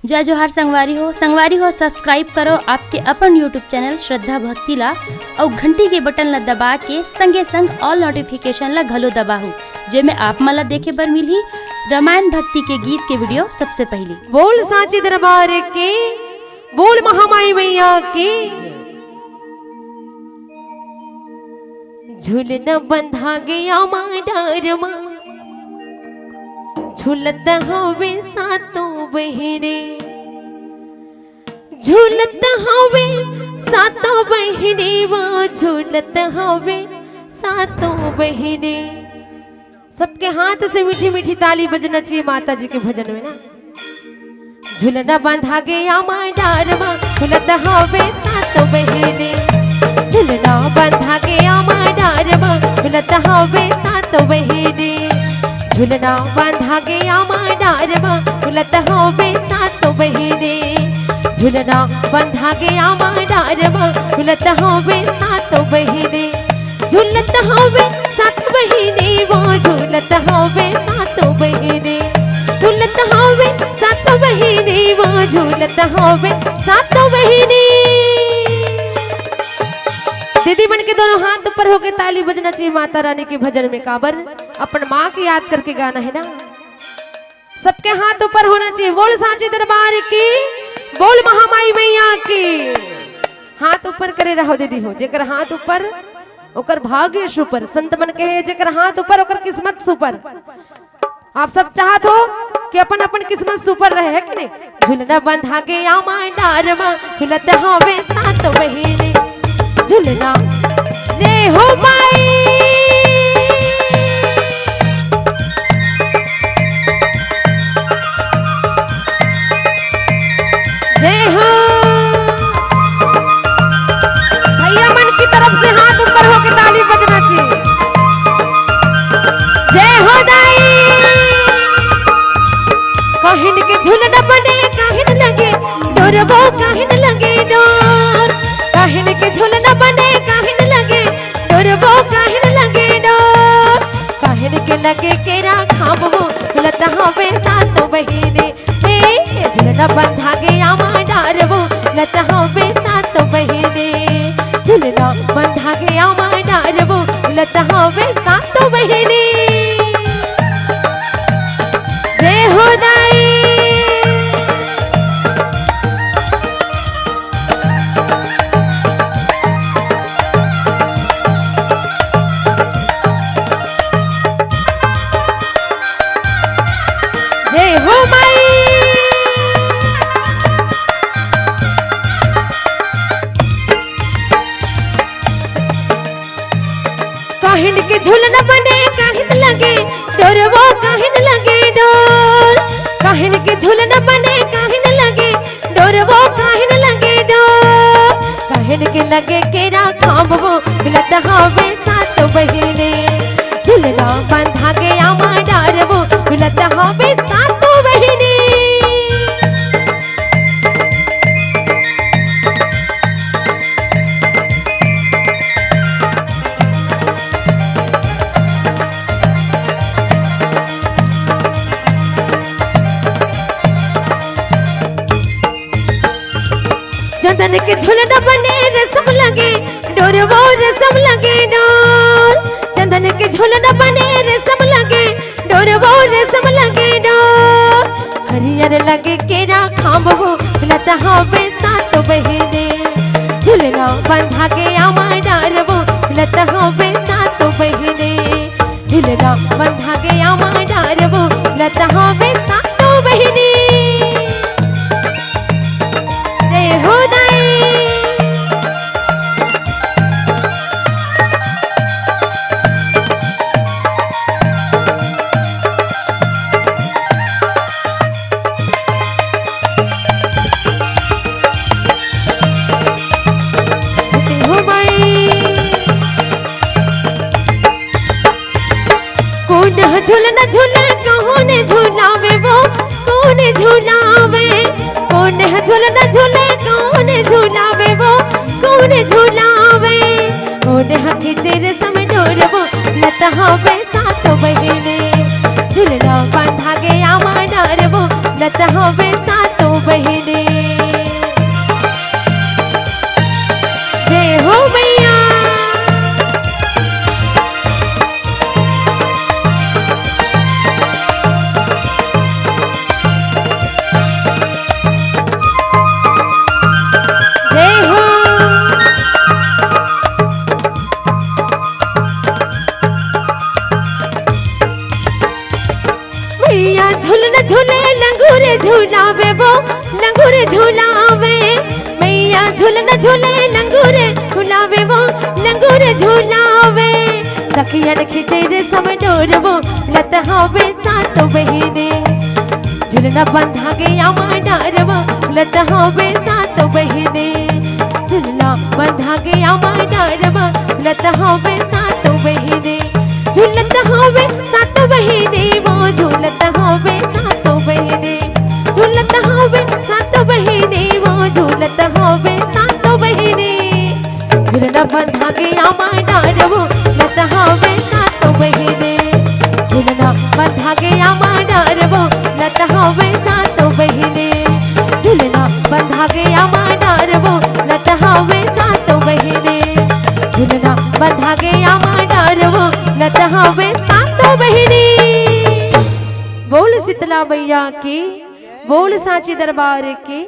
जय जोहार संगवारी हो सब्सक्राइब करो आपके अपन यूट्यूब चैनल श्रद्धा भक्ति ला और घंटी के बटन ला दबा के संगे संग ऑल नोटिफिकेशन ला घलो दबाहू जेमे आप मला देखे बर मिली रामायण भक्ति के गीत के वीडियो सबसे पहले। बोल सांची दरबार के, बोल महामाई मैया के। झूलना बंधा गया डारमा, झूलत हवे सातों बहिरे, झूलत हवे सातों बहिरे, वो झूलत हवे सातों बहिरे। सबके हाथ से मीठी मीठी ताली बजना चाहिए माता जी के भजन में ना। झूलना बंधा गया डारमा, झूलत हवे सातों बहिरे, झूलना बंधा गया डारमा, झूलत हवे सातों बहिरे, झूलना बंधा गया डारमा, झूलत हवे सातों बहिरे, झूलना बंधा गया डारमा, झूलत हवे सातों बहिरे, झूलत हवे सात बहिरे, वो झूलत हवे सातों बहिरे, झूलत हवे सातों बहिरे, वो झूलत हवे सातों बहिरे। दीदी बन के दोनों हाथ ऊपर होके ताली बजना चाहिए माता रानी के भजन में। काबर अपन माँ की याद करके गाना है ना। सबके हाथ ऊपर होना चाहिए। बोल सांची दरबार की, बोल महामाई मैया की। हाथ ऊपर करे रहो दीदी हो। जेकर हाथ ऊपर ओकर भाग्य सुपर। संत मन कहे जेकर हाथ ऊपर ओकर किस्मत सुपर। आप सब चाहत हो कि अपन अपन किस्मत सुपर रहे है कि नहीं। झूलना बंधा गया डारमा, झूलत हवे सातों बहिरे, झूलना जय हो माई, जय हो। भैया मन की तरफ से हाथ ऊपर होकर ताली बजना चाहिए। जय हो दाई। काहिन के झूलना बने काहिन लगे डोर, वो काहिन लगे डोर, काहिन के झूलना बने काहिन लगे डोर, वो काहिन लगे डोर, काहिन के लगे केरा खाब, वो झूलत हवे सातों बहिरे, झूलना बंधा गया डार, वो झूलत हवे सातों बहिरे, झूलना बंधा गया डार, वो झूलत हवे सातों बहिरे। जय हो दाई। जय हो माई। काहिन के झूलना बने काहिन लगे डोर, वो काहिन लगे डोर, काहिन के झूलना बने काहिन लगे डोर, वो काहिन लगे डोर, काहिन के लगे केरा खाब, वो झूलत हवे सातों बहिरे, झूलना बंधा गया डार, वो झूलत हवे सातों बहिरे। चंदन के झूलना बने रेशम लगे डोर, वो रेशम लगे डोर, चंदन के झूलना बने रेशम लगे डोर, वो रेशम लगे डोर, हरियर लगे केरा खाब, वो झूलत हवे सातों बहिरे, झूलना बंधा गया डार, वो झूलत हवे सातों बहिरे, झूलना बंधा गया डार, वो झूलत हवे सातों बहिरे। जय हो दाई। झूलना झूला कौन झूलावे, वो कौन झूलावे, कौन झूलना झूले कौन झूलावे, वो कौन झूलावे, कौन खींचे रेशम डोर, वो लत हवे सातों बहिरे, झूलना बंधा गया डार, वो लत हवे सातों बहिरे। झूले लंगूर झूलावे वो लंगूर झूलावे सखियन खिचे रे सब डोर वो लत हावे सातो बहिने झुलना बंधा गया माडार वो लत हावे सातो बहिने झुलना बंधा गया माडार वो लत हावे सातो बहिने झूलत हावे सातो बहिने वो झूलत हावे सातो बहिने झूलत हावे सातो बहिने वो झूलत हावे सातो बहिने झुलना बंधा गया माडार वो लत हावे सातो बहिने झुलना बंधा गया माडार वो लत हावे सातो बहिने झुलना बंधा गया माडार वो लत हावे सातो बहिने झुलना बंधा गया माडार वो लत हावे सातो बहिने। बोल शीतला मैया की बोल सांची दरबार की